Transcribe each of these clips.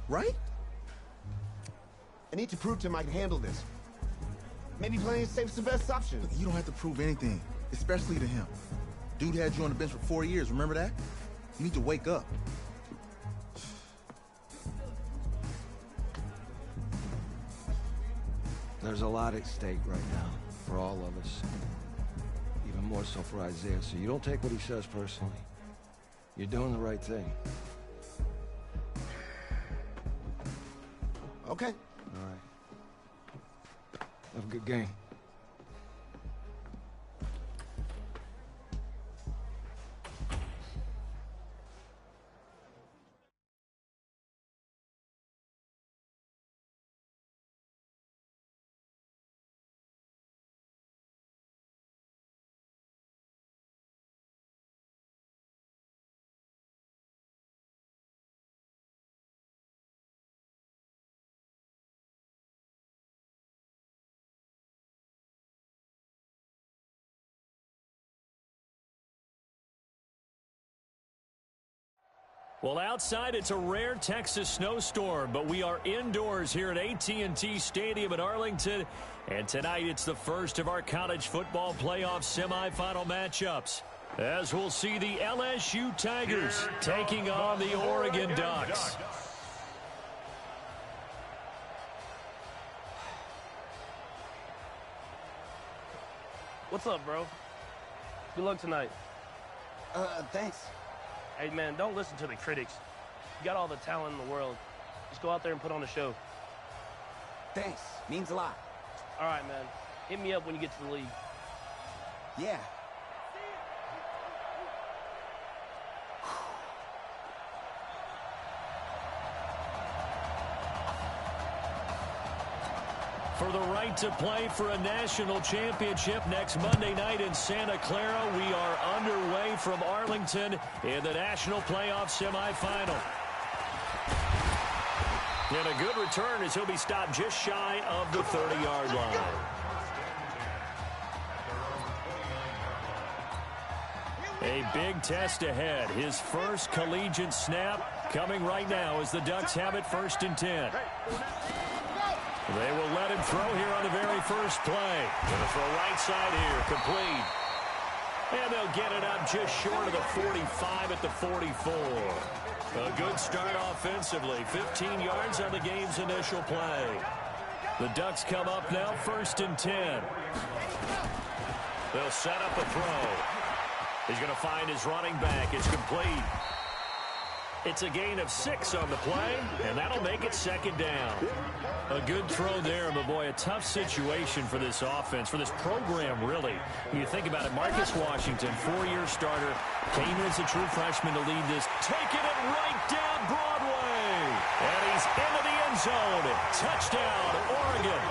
right? I need to prove to him I can handle this. Maybe playing safe's the best option. Look, you don't have to prove anything, especially to him. Dude had you on the bench for 4 years, remember that? You need to wake up. There's a lot at stake right now for all of us. Even more so for Isaiah, so you don't take what he says personally. You're doing the right thing. Okay. All right. Have a good game. Well, outside, it's a rare Texas snowstorm, but we are indoors here at AT&T Stadium in Arlington, and tonight it's the first of our college football playoff semifinal matchups, as we'll see the LSU Tigers taking on the Oregon Ducks. What's up, bro? Good luck tonight. Thanks. Hey, man, don't listen to the critics. You got all the talent in the world. Just go out there and put on a show. Thanks. Means a lot. All right, man. Hit me up when you get to the league. Yeah. For the right to play for a national championship next Monday night in Santa Clara, we are underway from Arlington in the national playoff semifinal. And a good return as he'll be stopped just shy of the 30-yard line. A big test ahead. His first collegiate snap coming right now as the Ducks have it 1st and 10. They will let him throw here on the very first play. Going to throw right side here, complete. And they'll get it up just short of the 45 at the 44. A good start offensively. 15 yards on the game's initial play. The Ducks come up now 1st and 10. They'll set up a throw. He's going to find his running back. It's complete. It's a gain of 6 on the play, and that'll make it 2nd down. A good throw there, but boy, a tough situation for this offense, for this program, really. When you think about it, Marcus Washington, 4-year starter, came in as a true freshman to lead this, taking it right down Broadway. And he's into the end zone. Touchdown, Oregon.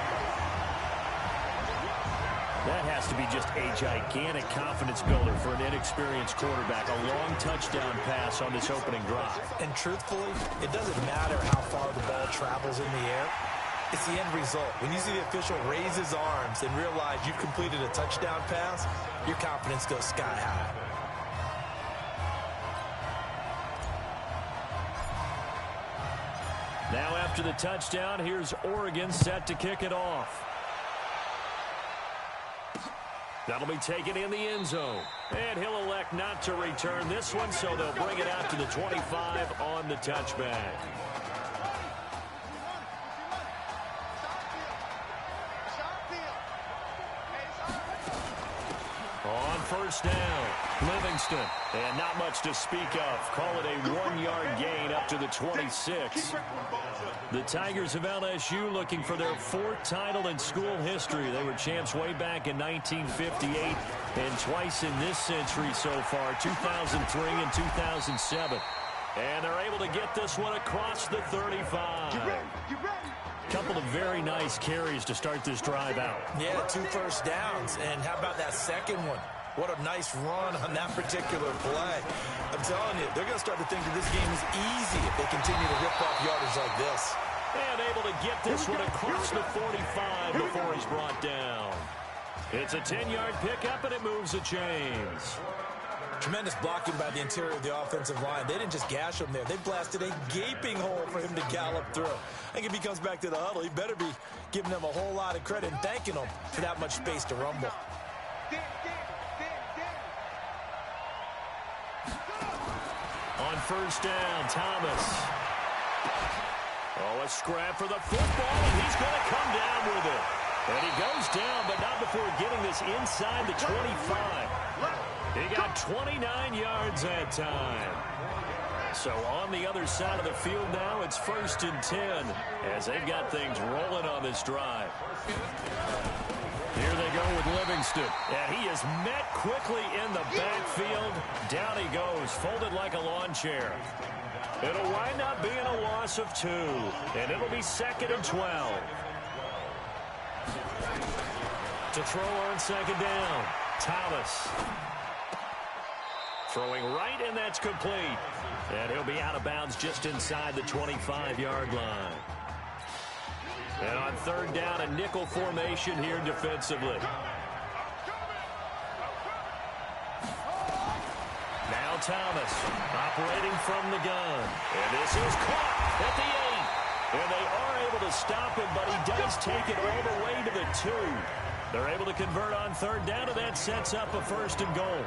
That has to be just a gigantic confidence builder for an inexperienced quarterback. A long touchdown pass on this opening drive. And truthfully, it doesn't matter how far the ball travels in the air. It's the end result. When you see the official raise his arms and realize you've completed a touchdown pass, your confidence goes sky high. Now after the touchdown, here's Oregon set to kick it off. That'll be taken in the end zone. And he'll elect not to return this one, so they'll bring it out to the 25 on the touchback. On 1st down, Livingston. And not much to speak of. Call it a 1-yard gain up to the 26. The Tigers of LSU looking for their 4th title in school history. They were champs way back in 1958 and twice in this century so far, 2003 and 2007. And they're able to get this one across the 35. Couple of very nice carries to start this drive out. Yeah, 2 first downs. And how about that second one? What a nice run on that particular play. I'm telling you, they're going to start to think that this game is easy if they continue to rip off yardage like this. And able to get this one across the 45 before he's brought down. It's a 10-yard pickup, and it moves the chains. Tremendous blocking by the interior of the offensive line. They didn't just gash him there. They blasted a gaping hole for him to gallop through. I think if he comes back to the huddle, he better be giving them a whole lot of credit and thanking them for that much space to rumble. On first down, Thomas. Oh, a scrap for the football, and he's going to come down with it. And he goes down, but not before getting this inside the 25. He got 29 yards that time. So on the other side of the field now, it's 1st and 10 as they've got things rolling on this drive. Here they go with Livingston, and he is met quickly in the backfield. Down he goes, folded like a lawn chair. It'll wind up being a loss of 2, and it'll be 2nd and 12. To throw on 2nd down, Thomas. Throwing right, and that's complete. And he'll be out of bounds just inside the 25-yard line. And on 3rd down, a nickel formation here defensively. Now Thomas operating from the gun. And this is caught at the 8. And they are able to stop him, but he does take it all the way to the 2. They're able to convert on 3rd down, and that sets up a 1st and goal.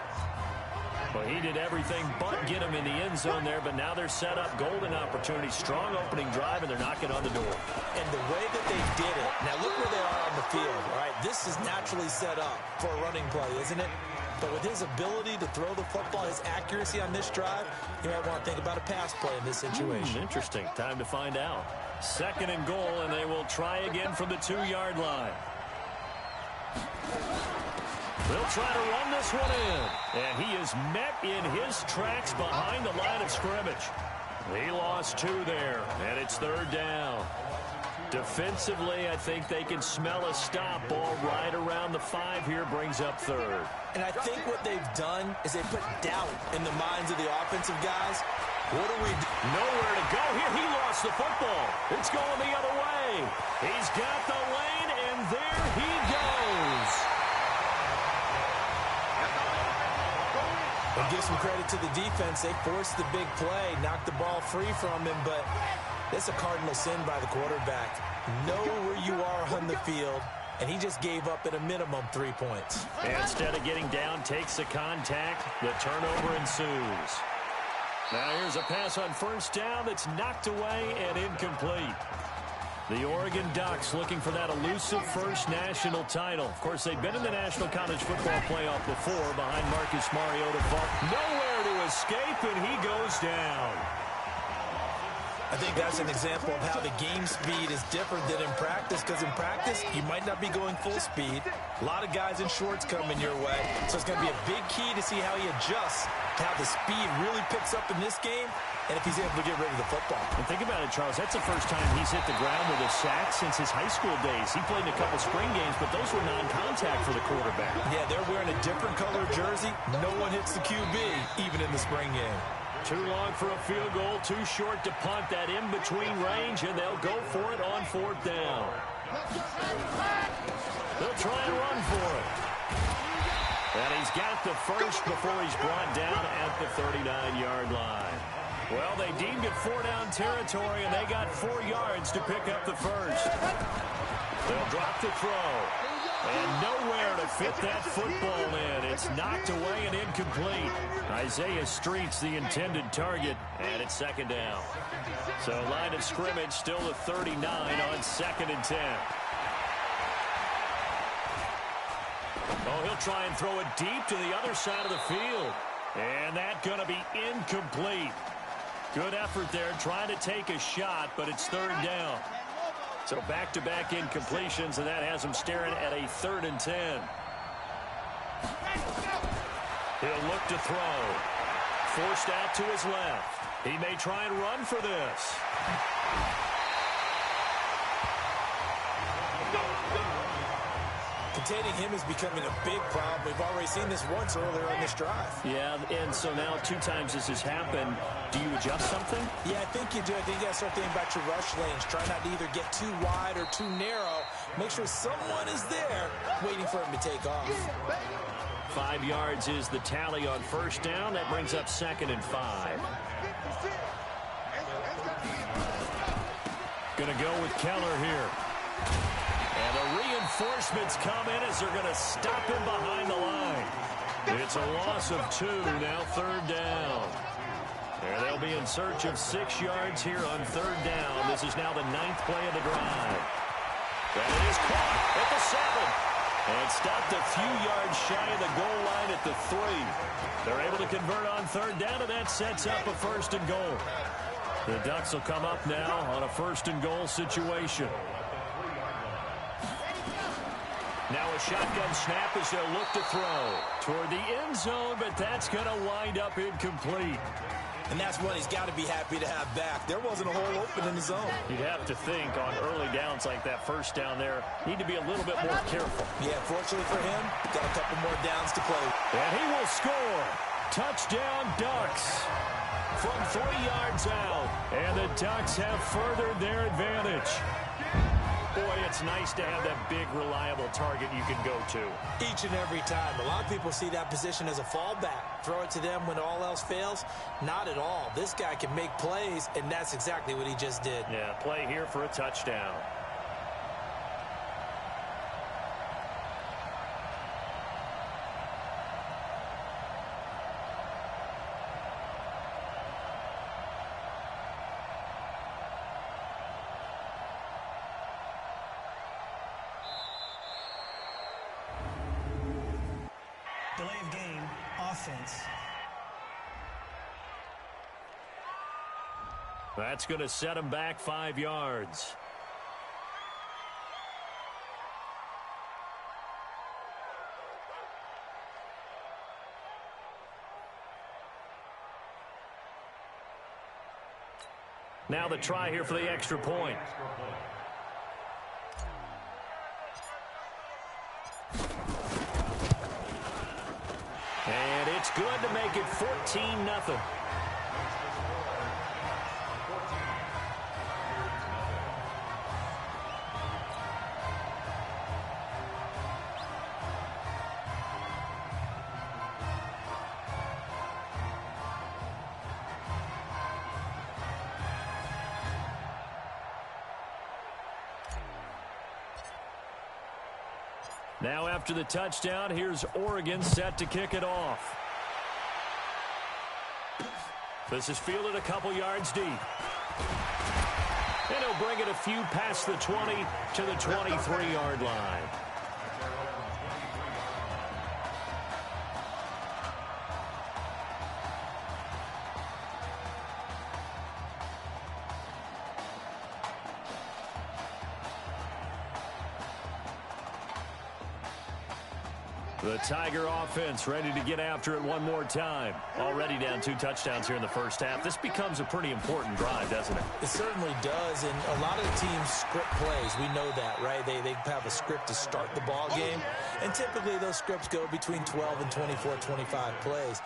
Well, he did everything but get him in the end zone there, but now they're set up golden opportunity. Strong opening drive, and they're knocking on the door. And the way that they did it, now look where they are on the field, all right? This is naturally set up for a running play, isn't it? But with his ability to throw the football, his accuracy on this drive, you might want to think about a pass play in this situation. Interesting. Time to find out. 2nd and goal, and they will try again from the 2-yard line. They'll try to run this one in. And he is met in his tracks behind the line of scrimmage. He lost 2 there, and it's 3rd down. Defensively, I think they can smell a stop ball right around the 5 here, brings up 3rd. And I think what they've done is they put doubt in the minds of the offensive guys. What do we do? Nowhere to go here. He lost the football. It's going the other way. He's got the lane, and there he goes. And give some credit to the defense. They forced the big play, knocked the ball free from him, but that's a cardinal sin by the quarterback. Know where you are on the field, and he just gave up at a minimum 3 points. And instead of getting down, takes the contact. The turnover ensues. Now here's a pass on 1st down that's knocked away and incomplete. The Oregon Ducks looking for that elusive 1st national title. Of course, they've been in the National College Football Playoff before behind Marcus Mariota. Nowhere to escape, and he goes down. I think that's an example of how the game speed is different than in practice, because in practice, you might not be going full speed. A lot of guys in shorts coming your way, so it's going to be a big key to see how he adjusts to how the speed really picks up in this game, and if he's able to get rid of the football. And think about it, Charles. That's the first time he's hit the ground with a sack since his high school days. He played in a couple spring games, but those were non-contact for the quarterback. Yeah, they're wearing a different color jersey. No one hits the QB, even in the spring game. Too long for a field goal, too short to punt. That in-between range, and they'll go for it on 4th down. They'll try and run for it. And he's got the 1st before he's brought down at the 39-yard line. Well, they deemed it 4-down territory, and they got 4 yards to pick up the 1st. They'll drop the throw. And nowhere to fit that football in. It's knocked away and incomplete. Isaiah Street's the intended target, and it's 2nd down. So line of scrimmage still the 39 on 2nd and 10. Oh, he'll try and throw it deep to the other side of the field. And that's going to be incomplete. Good effort there, trying to take a shot, but it's 3rd down. So back-to-back incompletions, and that has him staring at a 3rd and 10. He'll look to throw. Forced out to his left. He may try and run for this. Containing him is becoming a big problem. We've already seen this once earlier on this drive. Yeah, and so now 2 times this has happened. Do you adjust something? Yeah, I think you do. I think you got to start thinking about your rush lanes. Try not to either get too wide or too narrow. Make sure someone is there waiting for him to take off. 5 yards is the tally on first down. That brings up 2nd and 5. Going to go with Keller here. And the reinforcements come in as they're going to stop him behind the line. It's a loss of 2, now 3rd down. There they'll be in search of 6 yards here on 3rd down. This is now the 9th play of the drive. And it is caught at the 7. And stopped a few yards shy of the goal line at the 3. They're able to convert on 3rd down, and that sets up a 1st and goal. The Ducks will come up now on a 1st and goal situation. Now a shotgun snap as they'll look to throw toward the end zone, but that's going to wind up incomplete. And that's one he's got to be happy to have back. There wasn't a hole open in the zone. You'd have to think on early downs like that, first down there, need to be a little bit more careful. Yeah, fortunately for him, got a couple more downs to play. And he will score. Touchdown, Ducks. From 3 yards out. And the Ducks have furthered their advantage. Boy, it's nice to have that big, reliable target you can go to. Each and every time. A lot of people see that position as a fallback. Throw it to them when all else fails. Not at all. This guy can make plays, and that's exactly what he just did. Yeah, play here for a touchdown. Delay of game, offense. That's going to set him back 5 yards. Now the try here for the extra point. And it's good to make it 14-0. Now after the touchdown, here's Oregon set to kick it off. This is fielded a couple yards deep. And he'll bring it a few past the 20 to the 23-yard line. The Tiger offense ready to get after it one more time. Already down 2 touchdowns here in the first half. This becomes a pretty important drive, doesn't it? It certainly does, and a lot of the teams script plays. We know that, right? They have a script to start the ball game, and typically those scripts go between 12 and 24, 25 plays.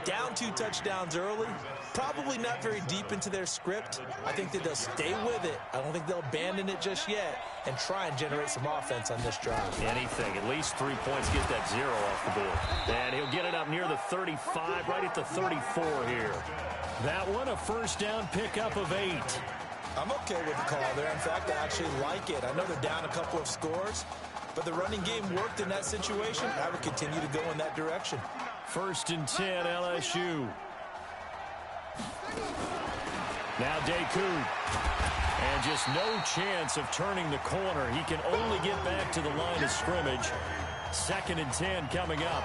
Down 2 touchdowns early, probably not very deep into their script. I think that they'll stay with it. I don't think they'll abandon it just yet and try and generate some offense on this drive. Anything, at least 3 points, get that 0 off the board. And he'll get it up near the 35, right at the 34 here. That one, a first down pickup of 8. I'm okay with the call there. In fact, I actually like it. I know they're down a couple of scores, but the running game worked in that situation. I would continue to go in that direction. 1st and 10, LSU. Now Deku. And just no chance of turning the corner. He can only get back to the line of scrimmage. 2nd and 10 coming up.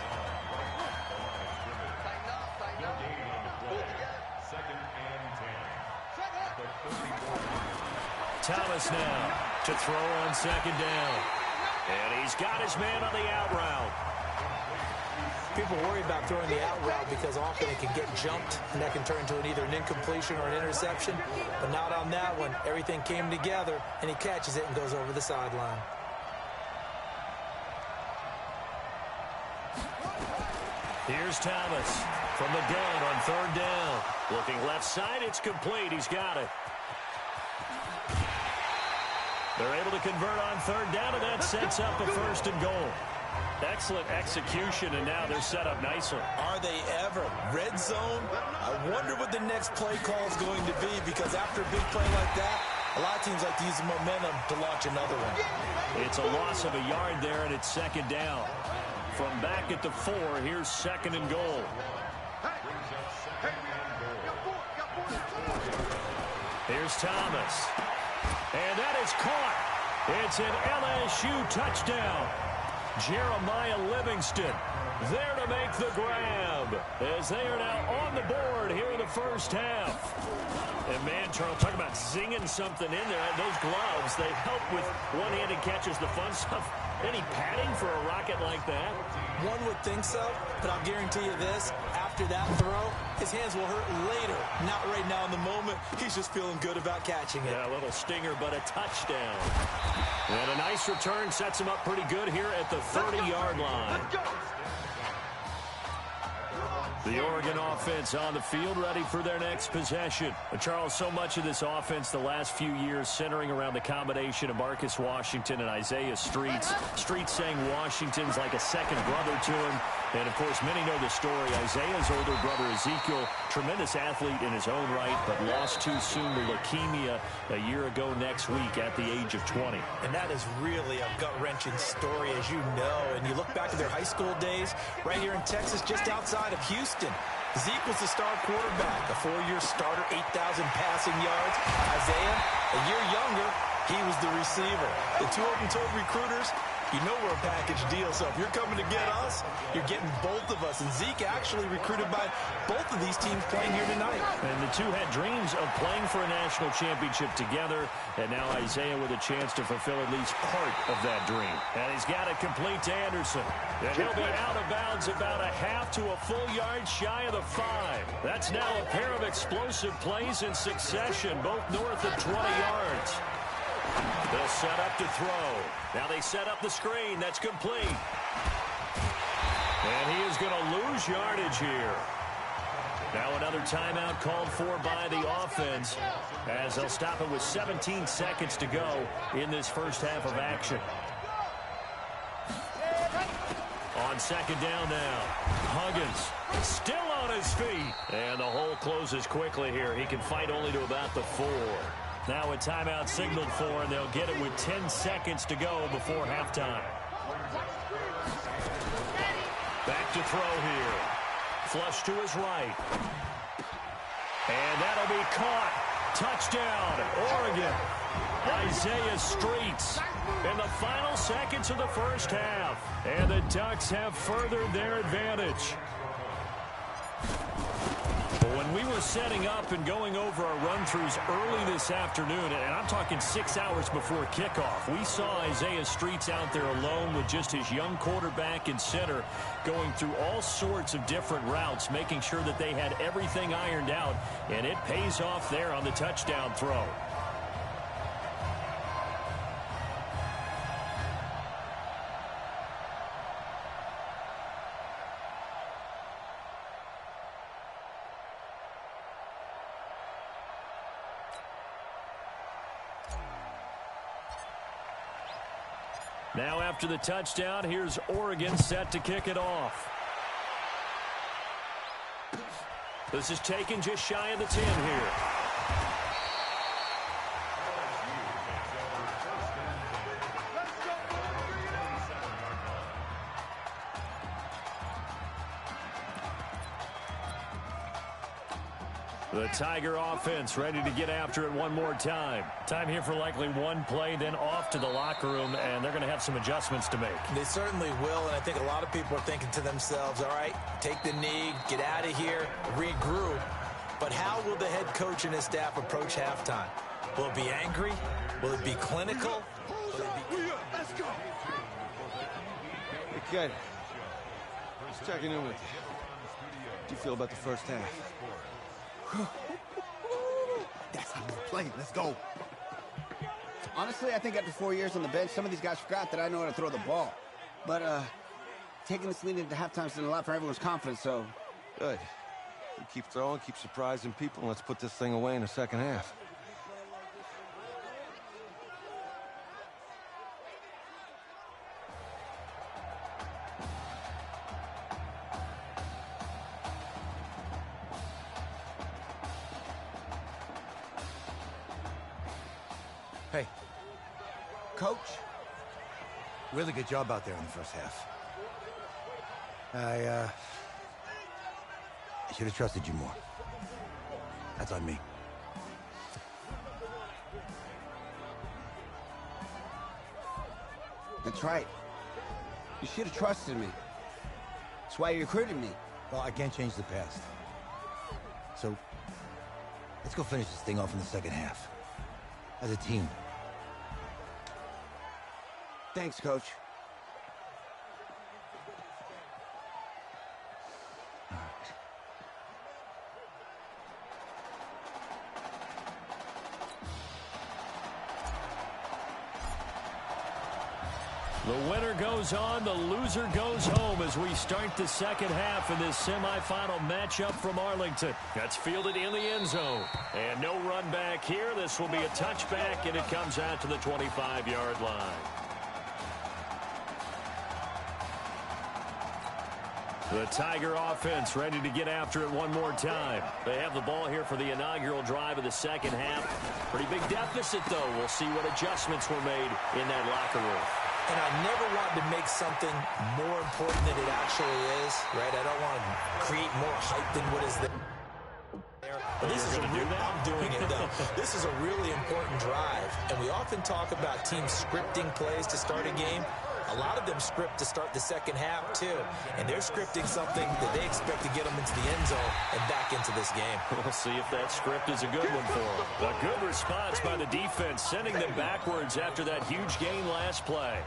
Thomas now to throw on 2nd down. And he's got his man on the out route. People worry about throwing the out route because often it can get jumped, and that can turn into either an incompletion or an interception. But not on that one. Everything came together, and he catches it and goes over the sideline. Here's Thomas from the gun on 3rd down. Looking left side, it's complete. He's got it. They're able to convert on 3rd down, and that sets up a 1st and goal. Excellent execution, and now they're set up nicely. Are they ever? Red zone? I wonder what the next play call is going to be, because after a big play like that, a lot of teams like to use the momentum to launch another one. It's a loss of a yard there, and it's second down. From back at the 4, here's second and goal. Here's Thomas. And that is caught. It's an LSU touchdown. Jeremiah Livingston there to make the grab as they are now on the board here in the first half. And man, Charles, talk about zinging something in there. Those gloves, they help with one-handed catches, the fun stuff. Any padding for a rocket like that? One would think so, but I'll guarantee you this. After that throw, his hands will hurt later. Not right now in the moment. He's just feeling good about catching it. Yeah, a little stinger, but a touchdown. And a nice return sets him up pretty good here at the 30-yard line. The Oregon offense on the field, ready for their next possession. But Charles, so much of this offense the last few years centering around the combination of Marcus Washington and Isaiah Streets. Streets saying Washington's like a second brother to him. And, of course, many know the story. Isaiah's older brother, Ezekiel, tremendous athlete in his own right, but lost too soon to leukemia a year ago next week at the age of 20. And that is really a gut-wrenching story, as you know. And you look back to their high school days right here in Texas, just outside of Houston. Zeke was the star quarterback, a 4-year starter, 8,000 passing yards. Isaiah, a year younger, he was the receiver. The two of them told recruiters, you know we're a package deal, so if you're coming to get us, you're getting both of us. And Zeke actually recruited by both of these teams playing here tonight. And the two had dreams of playing for a national championship together, and now Isaiah with a chance to fulfill at least part of that dream. And he's got it complete to Anderson. And he'll be out of bounds about a half to a full yard shy of the 5. That's now a pair of explosive plays in succession, both north of 20 yards. They'll set up to throw. Now they set up the screen. That's complete. And he is going to lose yardage here. Now another timeout called for by the offense as they'll stop it with 17 seconds to go in this first half of action. On second down now, Huggins still on his feet. And the hole closes quickly here. He can fight only to about the 4. Now a timeout signaled for, and they'll get it with 10 seconds to go before halftime. Back to throw here. Flush to his right. And that'll be caught. Touchdown, Oregon. Isaiah Streets in the final seconds of the first half. And the Ducks have furthered their advantage. When we were setting up and going over our run-throughs early this afternoon, and I'm talking 6 hours before kickoff, we saw Isaiah Streets out there alone with just his young quarterback and center going through all sorts of different routes, making sure that they had everything ironed out, and it pays off there on the touchdown throw. Now after the touchdown, here's Oregon set to kick it off. This is taken just shy of the 10 here. The Tiger offense ready to get after it one more time. Time here for likely one play, then off to the locker room, and they're going to have some adjustments to make. They certainly will, and I think a lot of people are thinking to themselves, all right, take the knee, get out of here, regroup. But how will the head coach and his staff approach halftime? Will it be angry? Will it be clinical? Will it be... Let's go. Hey, kid. Just checking in with you. How do you feel about the first half? That's how we play. Let's go. Honestly, I think after 4 years on the bench, some of these guys forgot that I know how to throw the ball. But taking this lead into halftime's done a lot for everyone's confidence, so... Good. We keep throwing, keep surprising people, and let's put this thing away in the second half. Hey. Coach. Really good job out there in the first half. I should have trusted you more. That's on me. That's right. You should have trusted me. That's why you recruited me. Well, I can't change the past. So, let's go finish this thing off in the second half. As a team. Thanks, Coach. The winner goes on, the loser goes home as we start the second half in this semifinal matchup from Arlington. That's fielded in the end zone. And no run back here. This will be a touchback, and it comes out to the 25-yard line. The Tiger offense ready to get after it one more time. They have the ball here for the inaugural drive of the second half. Pretty big deficit, though. We'll see what adjustments were made in that locker room. And I never wanted to make something more important than it actually is, right? I don't want to create more hype than what is there. But this is I'm doing it, though. This is a really important drive. And we often talk about teams scripting plays to start a game. A lot of them script to start the second half, too. And they're scripting something that they expect to get them into the end zone and back into this game. We'll see if that script is a good one for them. A good response by the defense, sending them backwards after that huge gain last play.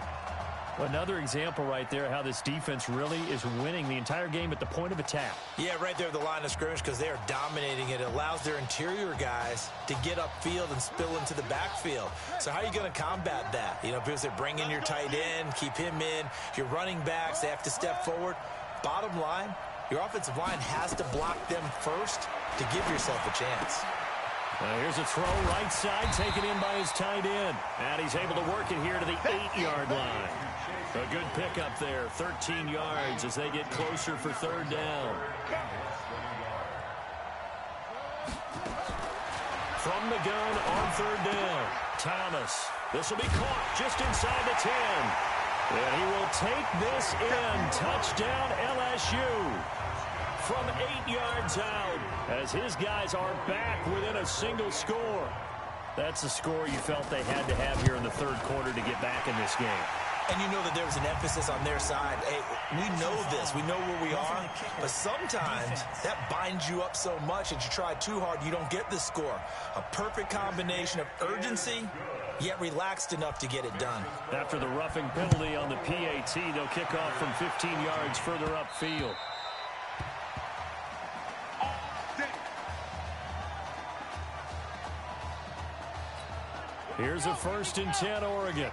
Another example right there how this defense really is winning the entire game at the point of attack. Yeah, right there at the line of scrimmage because they are dominating it. It allows their interior guys to get upfield and spill into the backfield. So how are you going to combat that? You know, because they bring in your tight end, keep him in. Your running backs, they have to step forward. Bottom line, your offensive line has to block them first to give yourself a chance. Here's a throw right side taken in by his tight end. And he's able to work it here to the 8-yard line. A good pickup there, 13 yards as they get closer for third down. From the gun on third down, Thomas. This will be caught just inside the 10. And he will take this in. Touchdown LSU. From 8 yards out as his guys are back within a single score. That's the score you felt they had to have here in the third quarter to get back in this game. And you know that there was an emphasis on their side. Hey, we know this. We know where we are. But sometimes that binds you up so much that you try too hard, you don't get the score. A perfect combination of urgency, yet relaxed enough to get it done. After the roughing penalty on the PAT, they'll kick off from 15 yards further upfield. Here's a 1st and 10, Oregon.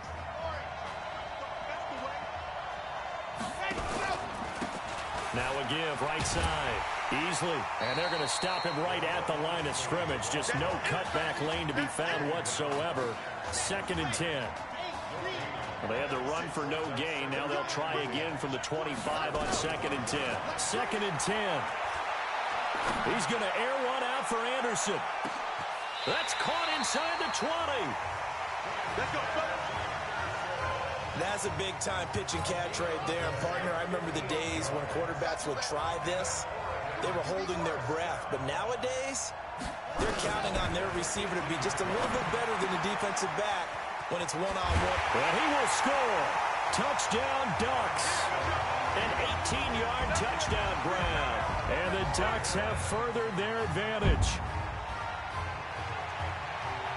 Now a give, right side, easily. And they're going to stop him right at the line of scrimmage. Just no cutback lane to be found whatsoever. 2nd and 10. Well, they had the run for no gain. Now they'll try again from the 25 on 2nd and 10. 2nd and 10. He's going to air one out for Anderson. That's caught inside the 20. Let's go. That's a big-time pitch and catch right there. And, partner, I remember the days when quarterbacks would try this. They were holding their breath. But nowadays, they're counting on their receiver to be just a little bit better than the defensive back when it's one-on-one. And he will score. Touchdown, Ducks. An 18-yard touchdown, Brown. And the Ducks have furthered their advantage.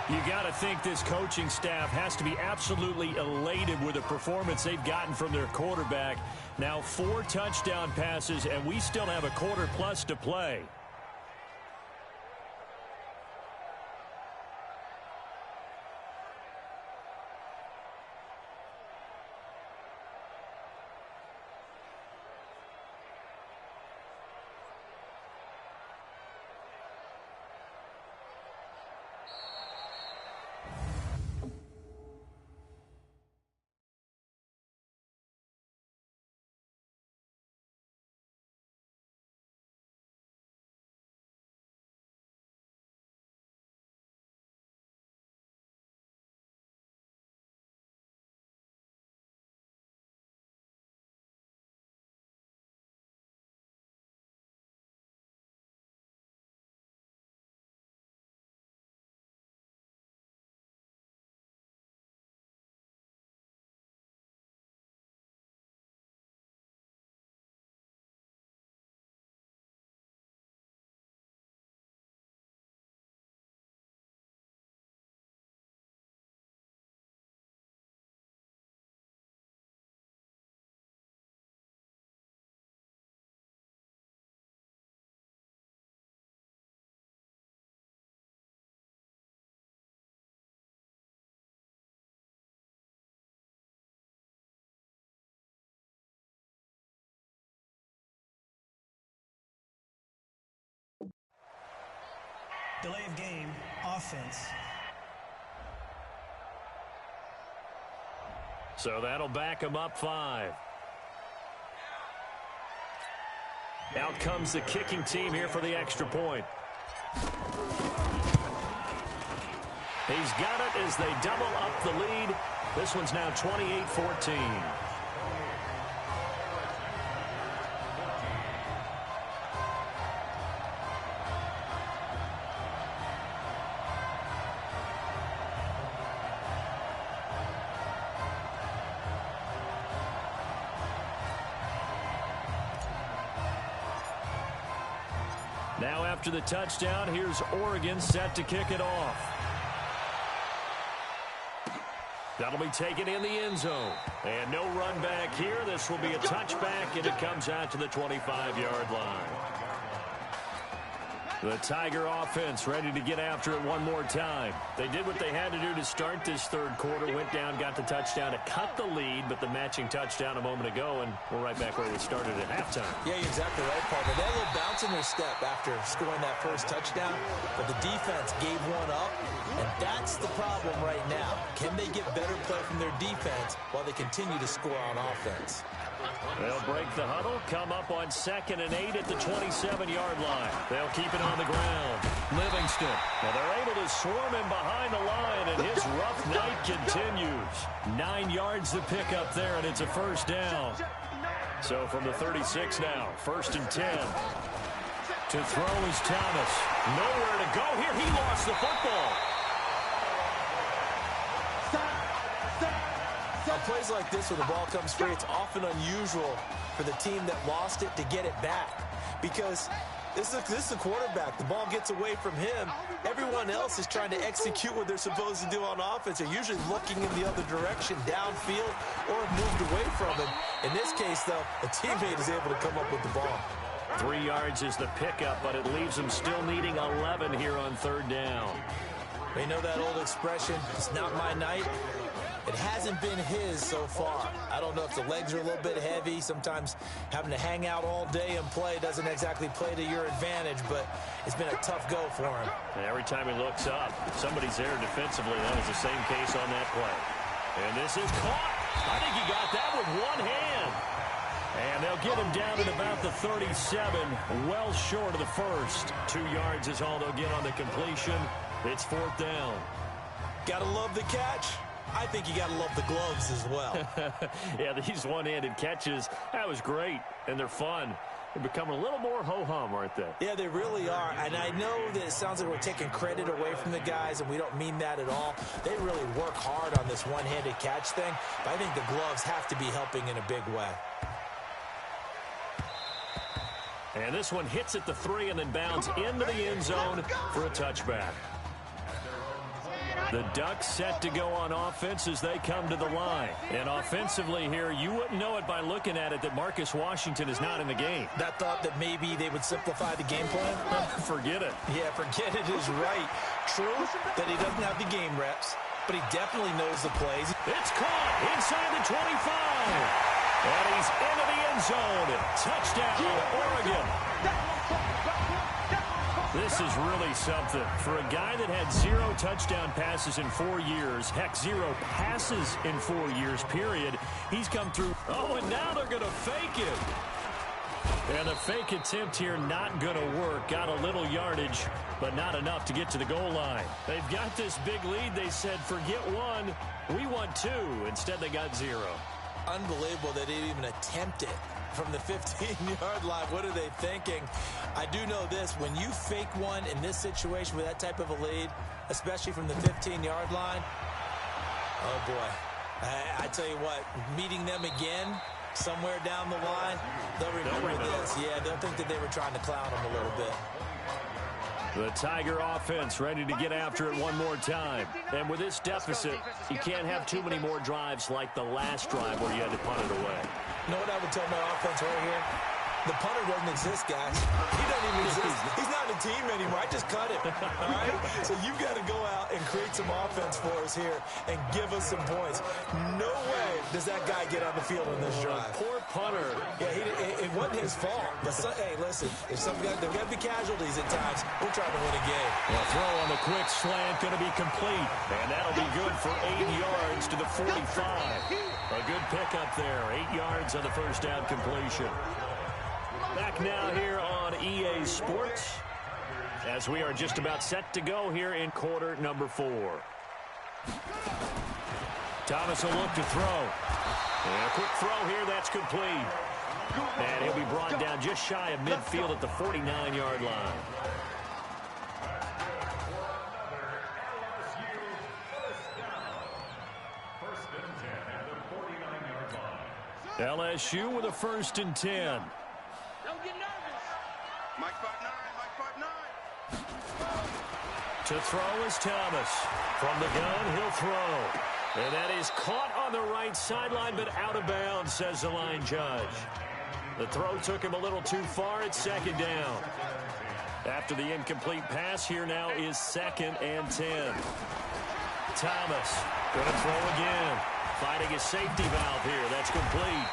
You got to think this coaching staff has to be absolutely elated with the performance they've gotten from their quarterback. Now 4 touchdown passes, and we still have a quarter plus to play. Delay of game, offense. So that'll back him up 5. Out comes the kicking team here for the extra point. He's got it as they double up the lead. This one's now 28-14. Now after the touchdown, here's Oregon set to kick it off. That'll be taken in the end zone. And no run back here. This will be a touchback, and it comes out to the 25-yard line. The Tiger offense ready to get after it one more time. They did what they had to do to start this third quarter. Went down, got the touchdown to cut the lead, but the matching touchdown a moment ago, and we're right back where we started at halftime. Yeah, you're exactly right, partner. They had a little bounce in their step after scoring that first touchdown, but the defense gave one up, and that's the problem right now. Can they get better play from their defense while they continue to score on offense? They'll break the huddle, come up on 2nd and 8 at the 27-yard line. They'll keep it on the ground. Livingston. Well, they're able to swarm him behind the line, and his rough night continues. 9 yards to pick up there, and it's a first down. So from the 36 now, 1st and 10. To throw is Thomas. Nowhere to go here. He lost the football. On plays like this where the ball comes free, it's often unusual for the team that lost it to get it back. Because this is a quarterback. The ball gets away from him. Everyone else is trying to execute what they're supposed to do on offense. They're usually looking in the other direction, downfield, or moved away from him. In this case, though, a teammate is able to come up with the ball. 3 yards is the pickup, but it leaves them still needing 11 here on 3rd down. They know that old expression, it's not my night. It hasn't been his so far. I don't know if the legs are a little bit heavy. Sometimes having to hang out all day and play doesn't exactly play to your advantage, but it's been a tough go for him. And every time he looks up, somebody's there defensively. That was the same case on that play. And this is caught. I think he got that with one hand. And they'll get him down at about the 37, well short of the first. 2 yards is all they'll get on the completion. It's 4th down. Gotta love the catch. I think you got to love the gloves as well. Yeah, these one-handed catches, that was great, and they're fun. They're becoming a little more ho-hum, aren't they? Yeah, they really are, and I know that it sounds like we're taking credit away from the guys, and we don't mean that at all. They really work hard on this one-handed catch thing, but I think the gloves have to be helping in a big way. And this one hits at the 3 and then bounds into the end zone for a touchback. The Ducks set to go on offense as they come to the line. And offensively here, you wouldn't know it by looking at it that Marcus Washington is not in the game. That thought that maybe they would simplify the game plan? Forget it. Yeah, forget it is right. True that he doesn't have the game reps, but he definitely knows the plays. It's caught inside the 25. And he's into the end zone. Touchdown, Oregon. This is really something. For a guy that had 0 touchdown passes in 4 years, heck, 0 passes in 4 years, period, he's come through. Oh, and now they're going to fake it. And the fake attempt here not going to work. Got a little yardage, but not enough to get to the goal line. They've got this big lead. They said, forget 1, we want 2. Instead, they got 0. Unbelievable that they didn't even attempt it from the 15-yard line. What are they thinking? I do know this. When you fake one in this situation with that type of a lead, especially from the 15-yard line, oh, boy. I tell you what, meeting them again somewhere down the line, they'll remember this. Yeah, they'll think that they were trying to clown them a little bit. The Tiger offense ready to get after it one more time. And with this deficit, you can't have too many more drives like the last drive where you had to punt it away. You know what I would tell my offense right here? The punter doesn't exist, guys. He doesn't even exist. He's not a team anymore. I just cut him. All right? So you've got to go out and create some offense for us here and give us some points. No way does that guy get on the field in this drive. Poor punter. Yeah, it wasn't his fault. But hey, listen, if there's got to be casualties at times, we're trying to win a game. The throw on the quick slant going to be complete. And that'll be good for 8 yards to the 45. A good pickup there. 8 yards on the first down completion. Back now here on EA Sports as we are just about set to go here in quarter number 4. Thomas will look to throw. And a quick throw here, that's complete. And he'll be brought down just shy of midfield at the 49-yard line. LSU with a 1st and 10. Don't get nervous. Mike 5'9", Mike 5'9". To throw is Thomas. From the gun, he'll throw. And that is caught on the right sideline, but out of bounds, says the line judge. The throw took him a little too far. It's 2nd down. After the incomplete pass, here now is 2nd and 10. Thomas going to throw again. Fighting a safety valve here. That's complete.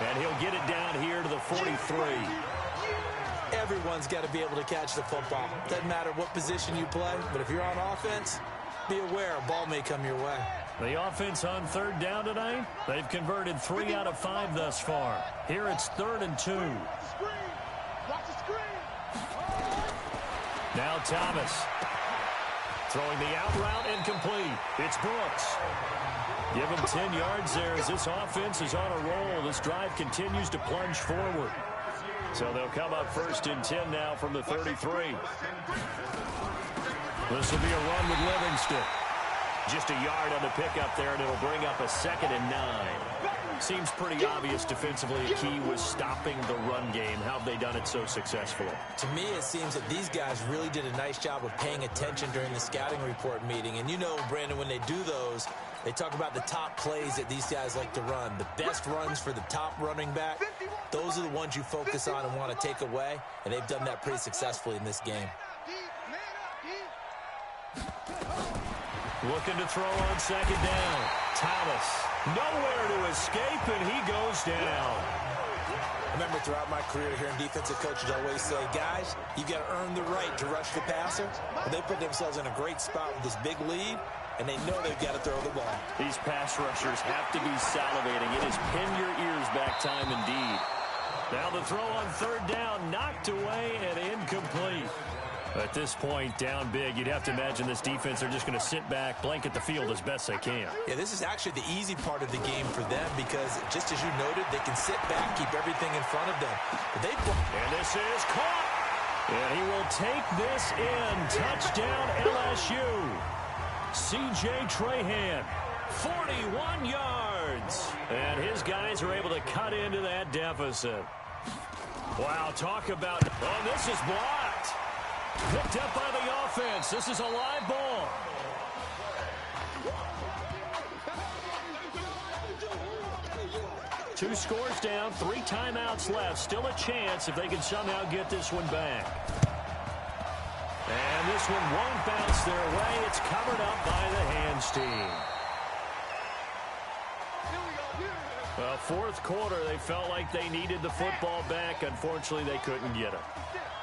And he'll get it down here to the 43. Everyone's got to be able to catch the football. Doesn't matter what position you play, but if you're on offense, be aware a ball may come your way. The offense on 3rd down tonight, they've converted 3 out of 5 thus far. Here it's 3rd and 2. Watch the screen. Now Thomas throwing the out route and complete. It's Brooks. Give him 10 yards there as this offense is on a roll. This drive continues to plunge forward. So they'll come up 1st and 10 now from the 33. This will be a run with Livingston. Just a yard on the pickup there, and it'll bring up a 2nd and 9. Seems pretty obvious defensively a key was stopping the run game. How have they done it so successfully? To me, it seems that these guys really did a nice job of paying attention during the scouting report meeting. And you know, Brandon, when they do those, they talk about the top plays that these guys like to run. The best runs for the top running back, those are the ones you focus on and want to take away. And they've done that pretty successfully in this game. Looking to throw on 2nd down. Thomas, nowhere to escape, and he goes down. I remember throughout my career here in defensive coaches always say, guys, you got to earn the right to rush the passer. But they put themselves in a great spot with this big lead, and they know they've got to throw the ball. These pass rushers have to be salivating. It is pin your ears back time indeed. Now the throw on 3rd down, knocked away and incomplete. At this point, down big, you'd have to imagine this defense are just going to sit back, blanket the field as best they can. Yeah, this is actually the easy part of the game for them because, just as you noted, they can sit back, keep everything in front of them. And this is caught. And he will take this in. Touchdown, LSU. C.J. Trahan, 41 yards. And his guys are able to cut into that deficit. Wow, talk about... Oh, this is blocked. Picked up by the offense. This is a live ball. Two scores down, 3 timeouts left. Still a chance if they can somehow get this one back. And this one won't bounce their way. It's covered up by the hands team. Well, 4th quarter, they felt like they needed the football back. Unfortunately, they couldn't get it.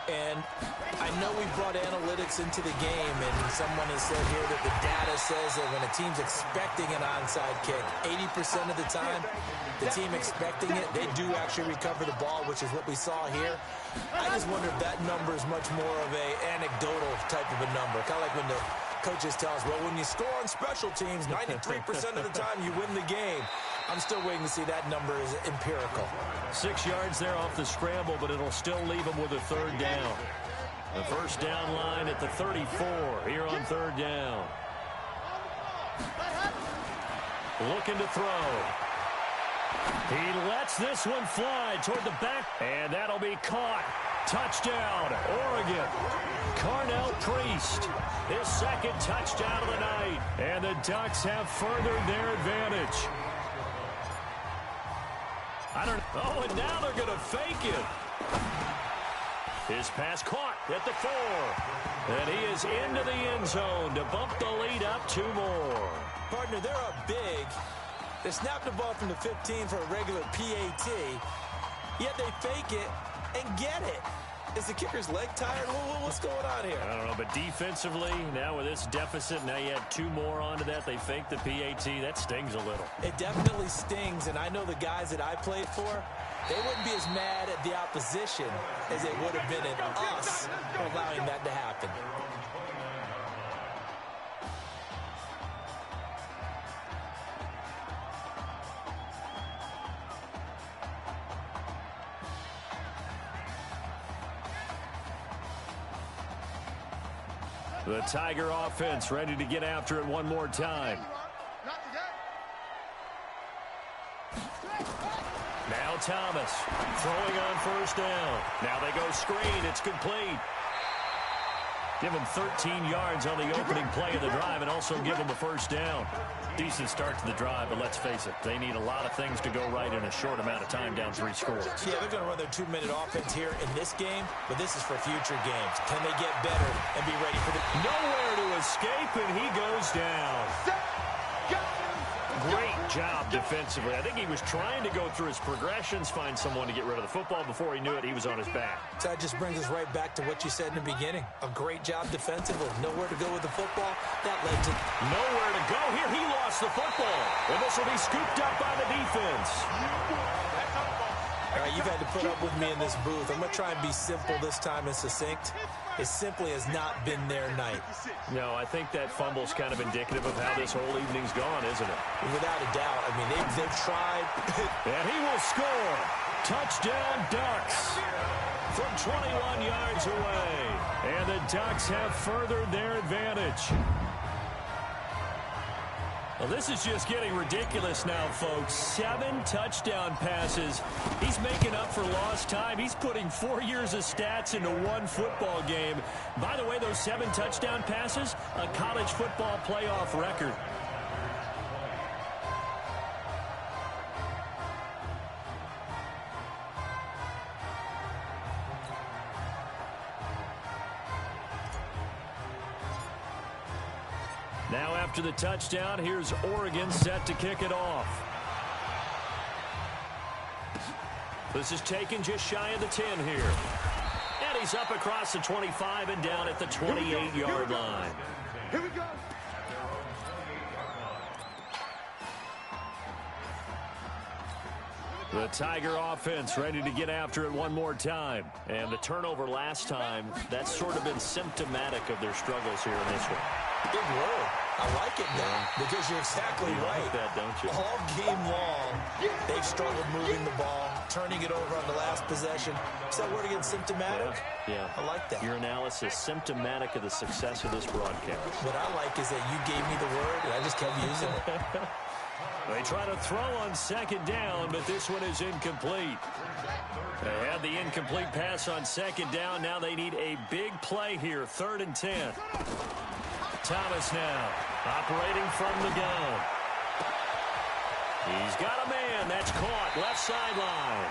And I know we brought analytics into the game, and someone has said here that the data says that when a team's expecting an onside kick, 80% of the time, the team expecting it, they do actually recover the ball, which is what we saw here. I just wonder if that number is much more of a anecdotal type of a number. Kind of like when the coaches tell us, well, when you score on special teams, 93% of the time you win the game. I'm still waiting to see that number is empirical. 6 yards there off the scramble, but it'll still leave them with a 3rd down. The 1st down line at the 34 here on 3rd down. Looking to throw. He lets this one fly toward the back, and that'll be caught. Touchdown, Oregon. Carnell Priest, his 2nd touchdown of the night, and the Ducks have furthered their advantage. Oh, and now they're going to fake it. His pass caught at the 4. And he is into the end zone to bump the lead up 2 more. Partner, they're up big. They snapped the ball from the 15 for a regular PAT, yet they fake it and get it. Is the kicker's leg tired? What's going on here? I don't know, but defensively, now with this deficit, now you add 2 more onto that. They fake the PAT. That stings a little. It definitely stings, and I know the guys that I played for, they wouldn't be as mad at the opposition as they would have been at us for allowing that to happen. The Tiger offense ready to get after it one more time. Now Thomas throwing on first down. Now they go screen. It's complete. Give him 13 yards on the opening play of the drive and also give him a first down. Decent start to the drive, but let's face it, they need a lot of things to go right in a short amount of time, down 3 scores. Yeah, they're going to run their 2-minute offense here in this game, but this is for future games. Can they get better and be ready for the... Nowhere to escape, and he goes down. Great job defensively. I think he was trying to go through his progressions, find someone to get rid of the football. Before he knew it, he was on his back. So that just brings us right back to what you said in the beginning. A great job defensively. Nowhere to go with the football. That led to... Nowhere to go. Here, he lost the football. And this will be scooped up by the defense. All right, you've had to put up with me in this booth. I'm going to try and be simple this time and succinct. It simply has not been their night. No, I think that fumble's kind of indicative of how this whole evening's gone, isn't it? Without a doubt. I mean, they've tried. And he will score. Touchdown, Ducks. From 21 yards away. And the Ducks have furthered their advantage. Well, this is just getting ridiculous now, folks. 7 touchdown passes. He's making up for lost time. He's putting 4 years of stats into 1 football game. By the way, those 7 touchdown passes, a college football playoff record. Now after the touchdown, here's Oregon set to kick it off. This is taken just shy of the 10 here. And he's up across the 25 and down at the 28-yard line. Here we go. The Tiger offense ready to get after it one more time. And the turnover last time, that's sort of been symptomatic of their struggles here in this one. Big word. I like it now because you're exactly right. Like that, don't you? All game long, they've struggled moving the ball, turning it over on the last possession. Is that word again, symptomatic? Yeah. I like that. Your analysis, symptomatic of the success of this broadcast. What I like is that you gave me the word, and I just kept using it. They try to throw on second down, but this one is incomplete. They had the incomplete pass on second down. Now they need a big play here, 3rd and 10. Thomas now operating from the gun. He's got a man. That's caught. Left sideline.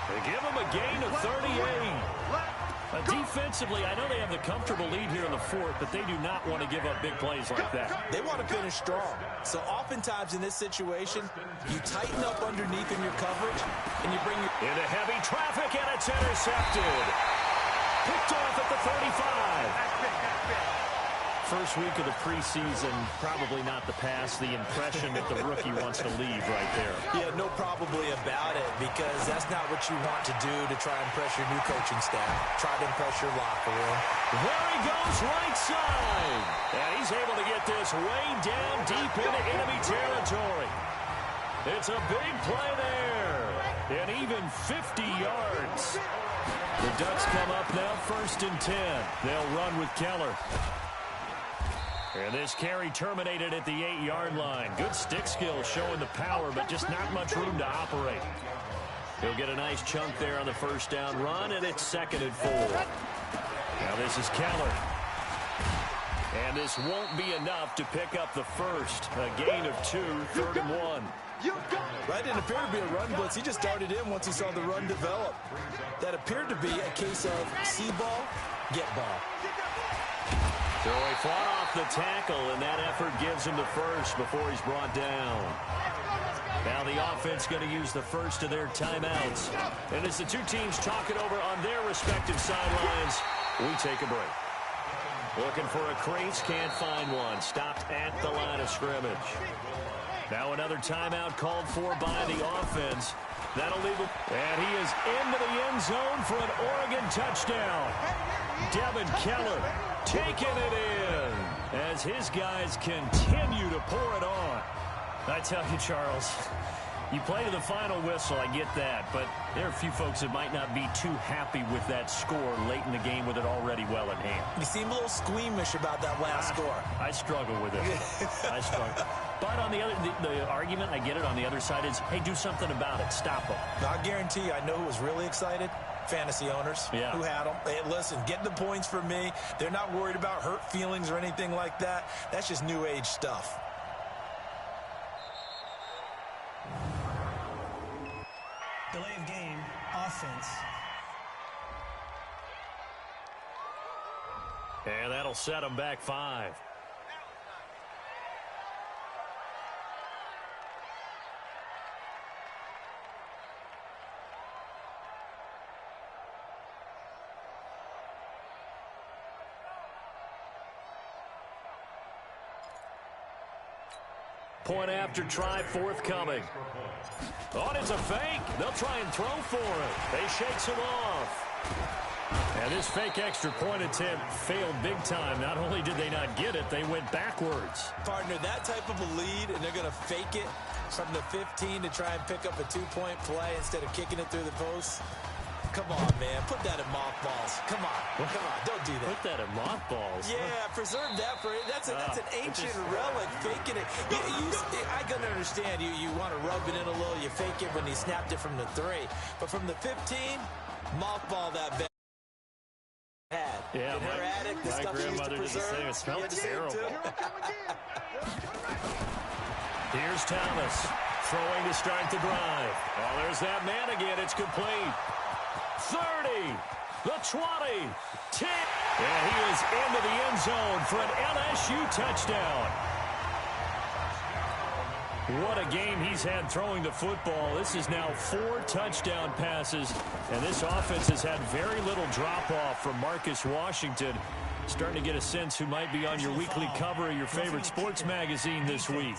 They give him a gain of 38. Defensively, I know they have the comfortable lead here in the 4th, but they do not want to give up big plays like that. They want to finish strong. So oftentimes in this situation, you tighten up underneath in your coverage, and you bring your... Into heavy traffic, and it's intercepted. Picked off at the 35. First week of the preseason, probably not the pass, the impression that the rookie wants to leave right there. Yeah, no probably about it, because that's not what you want to do to try and impress your new coaching staff. Try to impress your locker room. There he goes, right side. And he's able to get this way down deep into enemy territory. It's a big play there. And even 50 yards. The Ducks come up now, 1st and 10. They'll run with Keller. And this carry terminated at the 8-yard line. Good stick skills showing the power, but just not much room to operate. He'll get a nice chunk there on the first down run, and it's 2nd and 4. Now this is Keller. And this won't be enough to pick up the first. A gain of 2, 3rd and 1. That didn't appear to be a run blitz. He just darted in once he saw the run develop. That appeared to be a case of see ball, get ball. So he fought off the tackle, and that effort gives him the first before he's brought down. Now the offense going to use the first of their timeouts. And as the two teams talk it over on their respective sidelines, we take a break. Looking for a crease, can't find one. Stopped at the line of scrimmage. Now another timeout called for by the offense. That'll leave him. And he is into the end zone for an Oregon touchdown. Devin Keller taking it in as his guys continue to pour it on. I tell you, Charles, you play to the final whistle, I get that, but there are a few folks that might not be too happy with that score late in the game with it already well in hand. You seem a little squeamish about that last score. I struggle with it. I struggle. But on the other, the argument, I get it, on the other side is, hey, do something about it. Stop them. I guarantee you, I know who was really excited. Fantasy owners who had them. Hey, listen, get the points for me. They're not worried about hurt feelings or anything like that. That's just new age stuff. Delay of game, offense. And that'll set them back 5. Point after try forthcoming. Oh, it's a fake. They'll try and throw for it. They shakes him off. And this fake extra point attempt failed big time. Not only did they not get it, they went backwards. Partner, that type of a lead, and they're going to fake it from the 15 to try and pick up a 2-point play instead of kicking it through the post. Come on, man. Put that in mothballs. Come on. Come on. Don't do that. Put that in mothballs? Yeah, preserve that for it. That's an ancient relic. Faking it. I can understand. You want to rub it in a little. You fake it when he snapped it from the 3. But from the 15, mothball that bad. Yeah, my grandmother did the same. It smelled terrible. Here's Thomas throwing to start the drive. Oh, there's that man again. It's complete. 30, the 20, 10. And he is into the end zone for an LSU touchdown. What a game he's had throwing the football. This is now 4 touchdown passes, and this offense has had very little drop-off from Marcus Washington. Starting to get a sense who might be on your weekly cover of your favorite sports magazine this week.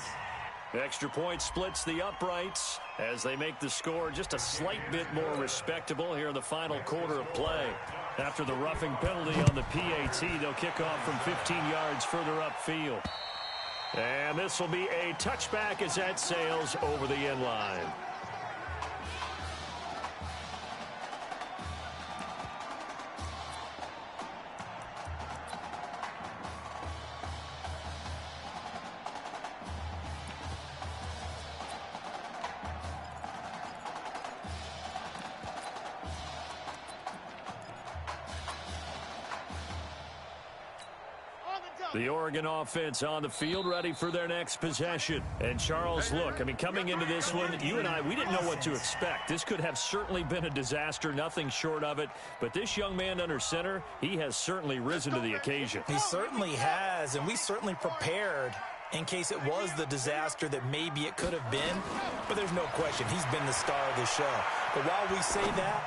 Extra point splits the uprights as they make the score just a slight bit more respectable here in the final quarter of play. After the roughing penalty on the PAT, they'll kick off from 15 yards further upfield. And this will be a touchback as that sails over the end line. The Oregon offense on the field ready for their next possession. And Charles, look, I mean, coming into this one, you and I, we didn't know what to expect. This could have certainly been a disaster, nothing short of it. But this young man under center, he has certainly risen to the occasion. He certainly has, and we certainly prepared in case it was the disaster that maybe it could have been. But there's no question, he's been the star of the show. But while we say that,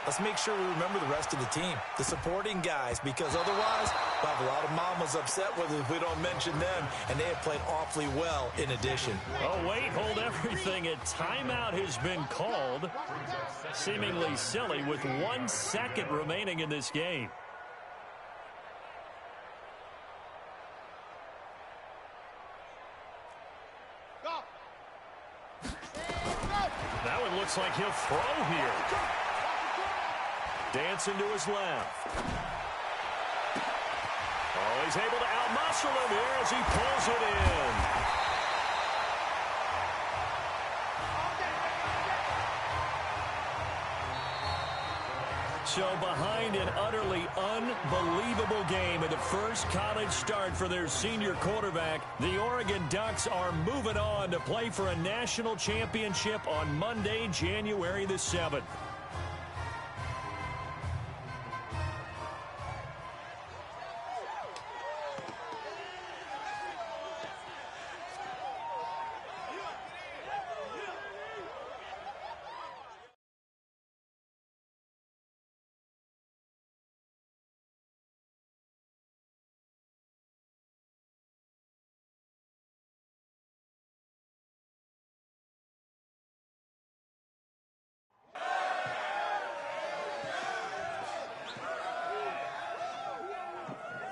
let's make sure we remember the rest of the team, the supporting guys, because otherwise we'll have a lot of mamas upset with us if we don't mention them, and they have played awfully well in addition. Oh, wait, hold everything. A timeout has been called. Seemingly silly with 1 second remaining in this game. That one looks like he'll throw here. Dancing to his left. Oh, he's able to outmuscle him here as he pulls it in. So behind an utterly unbelievable game in the first college start for their senior quarterback, the Oregon Ducks are moving on to play for a national championship on Monday, January the 7th.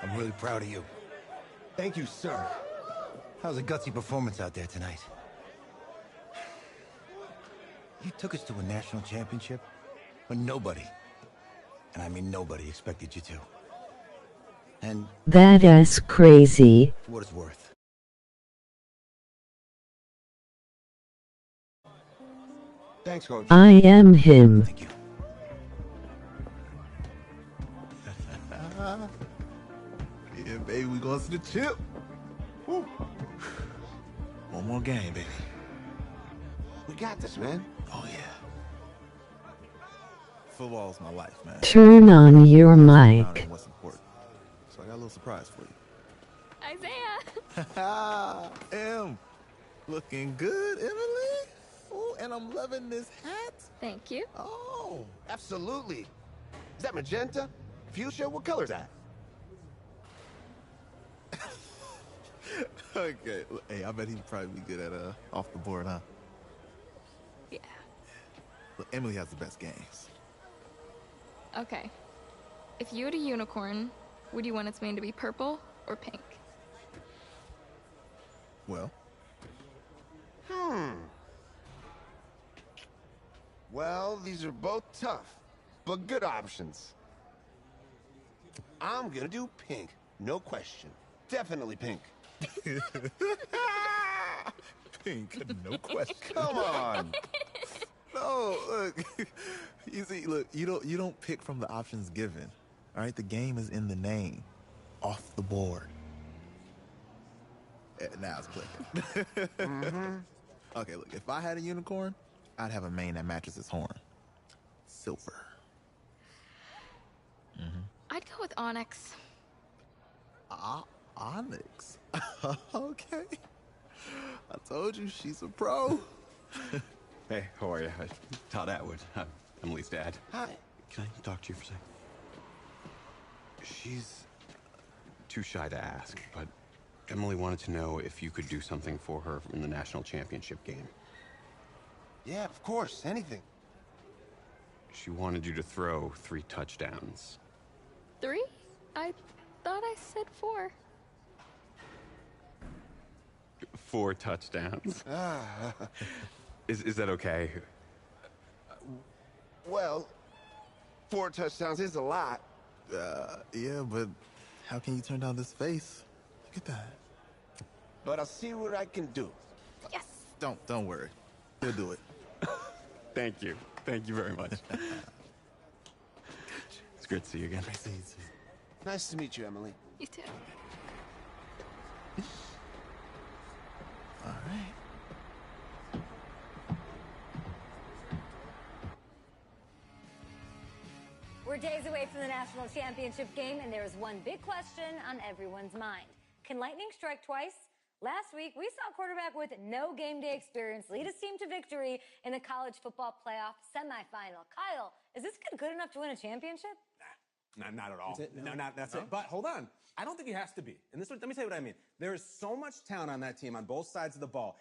I'm really proud of you. Thank you, sir. How's a gutsy performance out there tonight? You took us to a national championship when nobody, and I mean nobody, expected you to. And that is crazy. for what it's worth. Thanks, Coach. I am him. Thank you. Yeah, baby, we going to the chip. Woo. One more game, baby. We got this, man. Oh, yeah. Football's my life, man. Turn on your mic. What's important. So I got a little surprise for you. Isaiah! Em, looking good, Emily. Oh, and I'm loving this hat. Thank you. Oh, absolutely. Is that magenta? Fuchsia? What color's that? Okay. Hey, I bet he'd probably be good at off the board, huh? Yeah. Look, Emily has the best games. Okay. If you had a unicorn, would you want its mane to be purple or pink? Well, Well, these are both tough, but good options. I'm gonna do pink. No question. Definitely pink. pink, no question. Come on. No, look. You see, look, you don't pick from the options given. All right, the game is in the name. Off the board. Now it's clicking. Okay, look, if I had a unicorn, I'd have a mane that matches its horn. Silver. I'd go with onyx. Onyx. Okay. I told you she's a pro. Hey, how are you? Todd Atwood. I'm Emily's dad. Hi. Can I talk to you for a second? She's too shy to ask, but Emily wanted to know if you could do something for her in the national championship game. Yeah, of course. Anything. She wanted you to throw 3 touchdowns. 3? I thought I said 4. 4 touchdowns. Is that okay? Well, 4 touchdowns is a lot. Yeah, but how can you turn down this face? Look at that. But I'll see what I can do. Yes. Don't worry. He'll do it. Thank you. Thank you very much. It's great to see you again. Nice to meet you. Nice to meet you, Emily. You too. All right. We're days away from the national championship game, and there is one big question on everyone's mind. Can lightning strike twice? Last week, we saw a quarterback with no game day experience lead his team to victory in the college football playoff semifinal. Kyle, is this kid good enough to win a championship? Not at all. That's No? it. But hold on. I don't think he has to be. And let me tell you what I mean. There is so much talent on that team on both sides of the ball.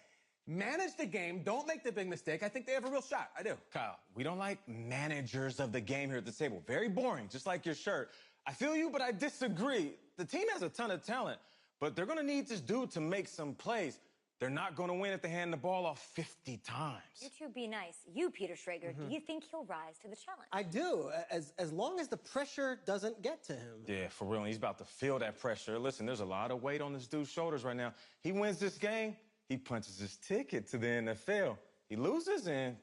Manage the game. Don't make the big mistake. I think they have a real shot. I do. Kyle, we don't like managers of the game here at the table. Very boring, just like your shirt. I feel you, but I disagree. The team has a ton of talent, but they're going to need this dude to make some plays. They're not going to win if they hand the ball off 50 times. You two be nice. You, Peter Schrager, do you think he'll rise to the challenge? I do, as long as the pressure doesn't get to him. Yeah, for real. And he's about to feel that pressure. Listen, there's a lot of weight on this dude's shoulders right now. He wins this game, he punches his ticket to the NFL. He loses and,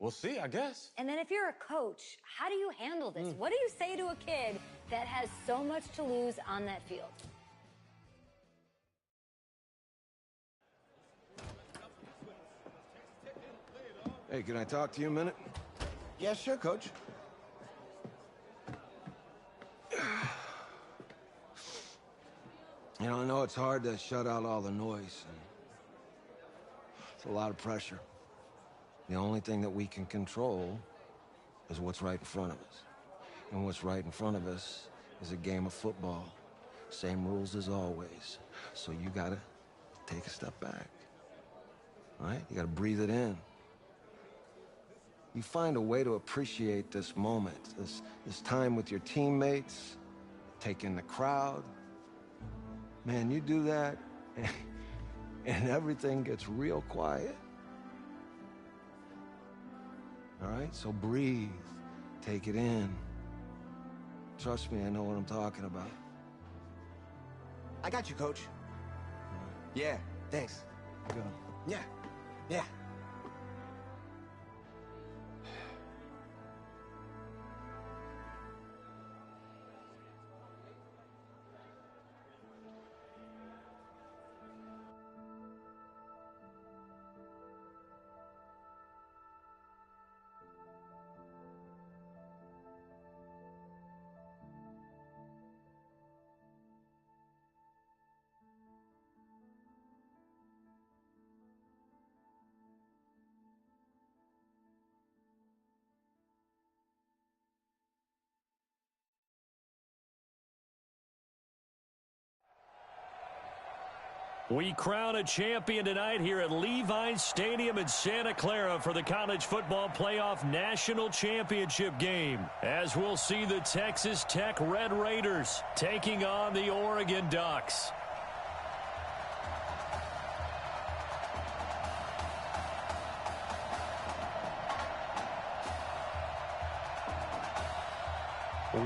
We'll see, I guess. And then if you're a coach, how do you handle this? What do you say to a kid that has so much to lose on that field? Hey, can I talk to you a minute? Yeah, sure, Coach. You know, I know it's hard to shut out all the noise. And it's a lot of pressure. The only thing that we can control is what's right in front of us. And what's right in front of us is a game of football. Same rules as always. So you gotta take a step back. All right? You gotta breathe it in. You find a way to appreciate this moment, this time with your teammates, take in the crowd. Man, you do that, and everything gets real quiet. All right? So breathe. Take it in. Trust me, I know what I'm talking about. I got you, Coach. Yeah, thanks. Go. Yeah, yeah. We crown a champion tonight here at Levi's Stadium in Santa Clara for the College Football Playoff National Championship game, as we'll see the Texas Tech Red Raiders taking on the Oregon Ducks.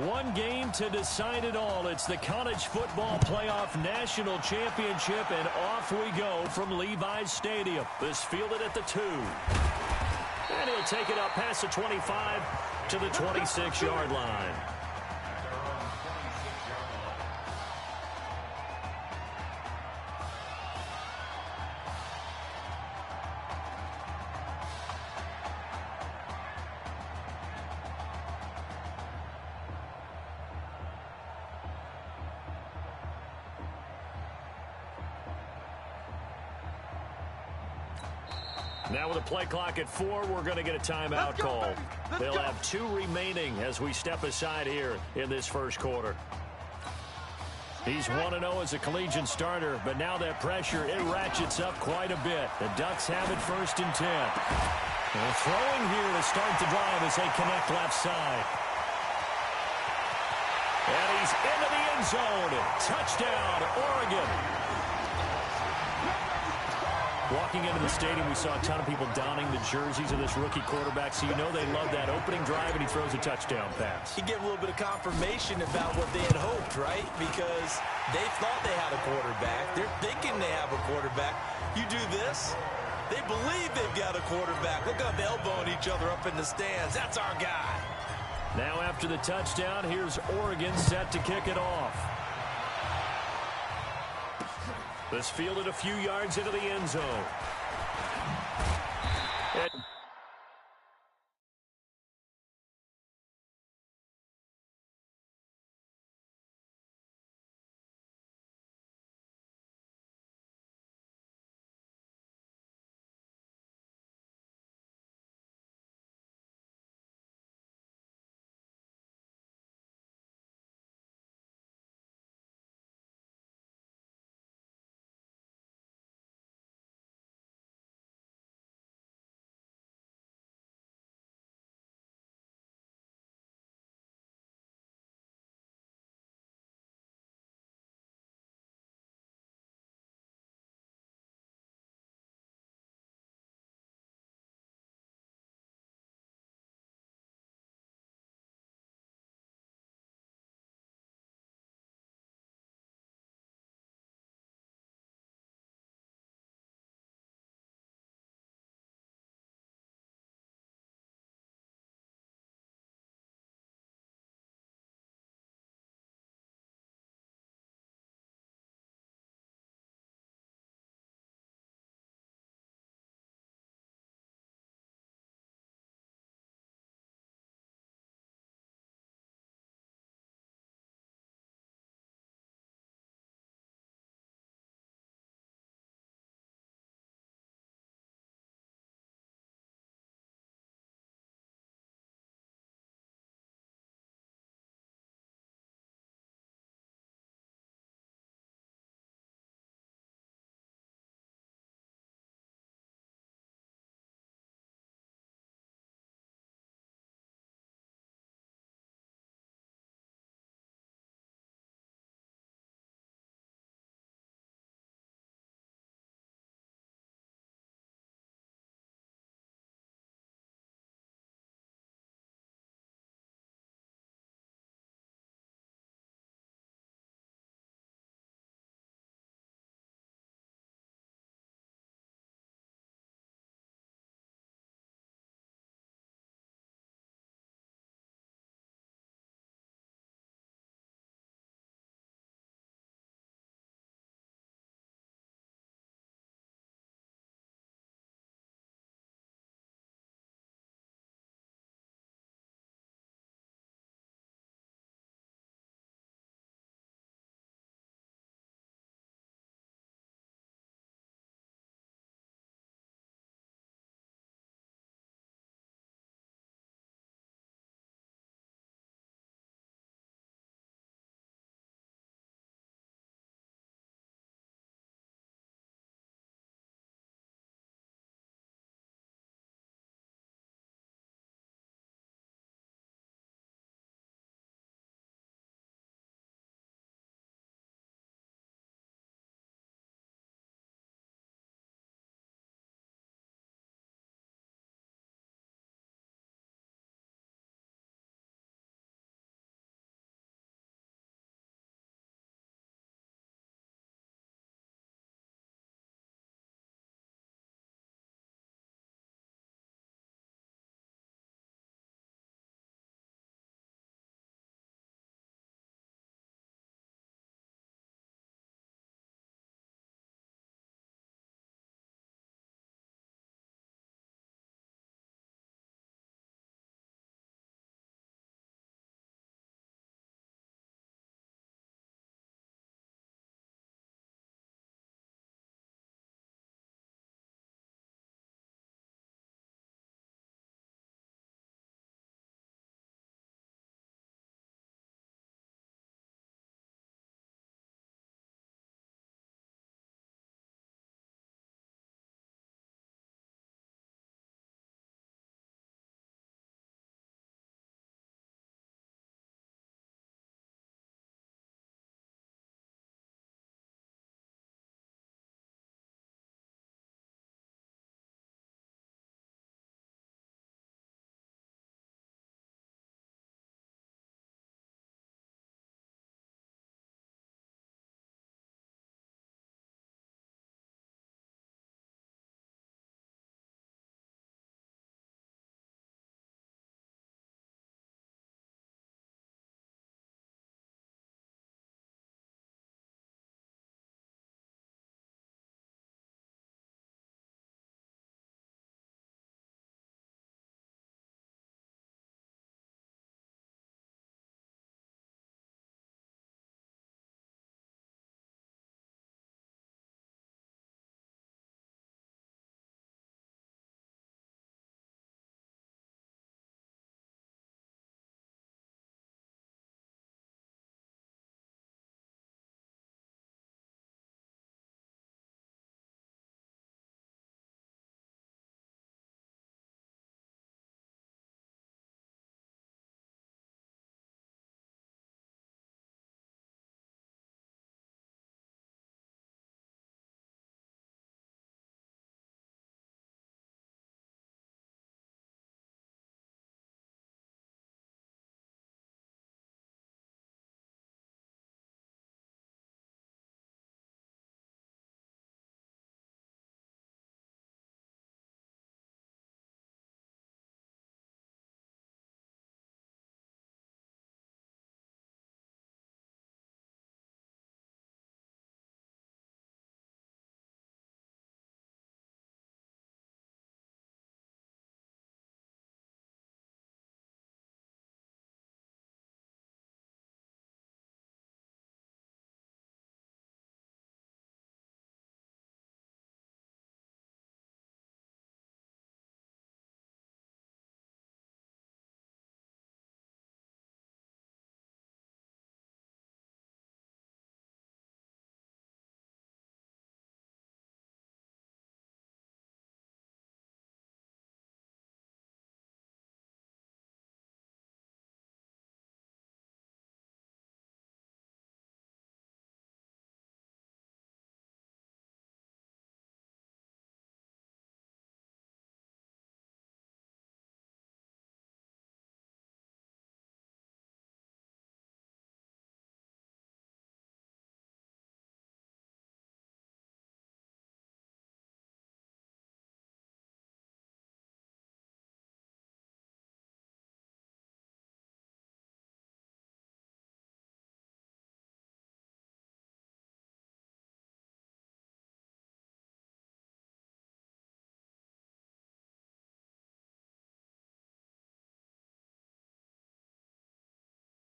One game to decide it all. It's the College Football Playoff National Championship, and off we go from Levi's Stadium. This fielded at the 2. And he'll take it up past the 25 to the 26-yard line. Now with a play clock at 4, we're going to get a timeout call. They'll have 2 remaining as we step aside here in this first quarter. He's 1-0 as a collegiate starter, but now that pressure, it ratchets up quite a bit. The Ducks have it 1st and 10. And throwing here to start the drive as they connect left side. And he's into the end zone. Touchdown, Oregon. Walking into the stadium, we saw a ton of people donning the jerseys of this rookie quarterback, so you know they love that opening drive, and he throws a touchdown pass. You get a little bit of confirmation about what they had hoped, right? Because they thought they had a quarterback. They're thinking they have a quarterback. You do this, they believe they've got a quarterback. Look up, elbowing each other up in the stands. That's our guy. Now after the touchdown, here's Oregon set to kick it off. This fielded a few yards into the end zone.